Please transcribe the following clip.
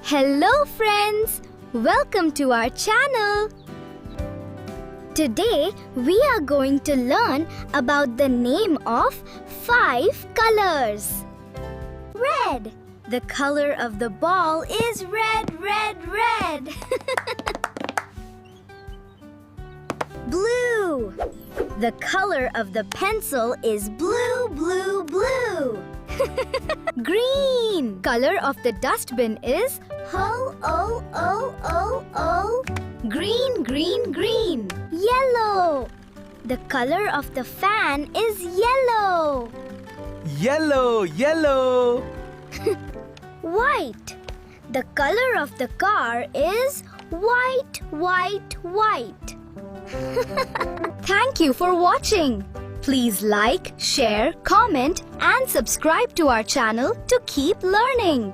Hello friends! Welcome to our channel! Today we are going to learn about the name of 5 colors. Red. The color of the ball is red, red, red. Blue. The color of the pencil is blue, blue, blue. Green. Color of the dustbin is O. Green, green, green. Yellow. The color of the fan is yellow. Yellow, yellow. White. The color of the car is white, white, white. Thank you for watching. Please like, share, comment and subscribe to our channel to keep learning.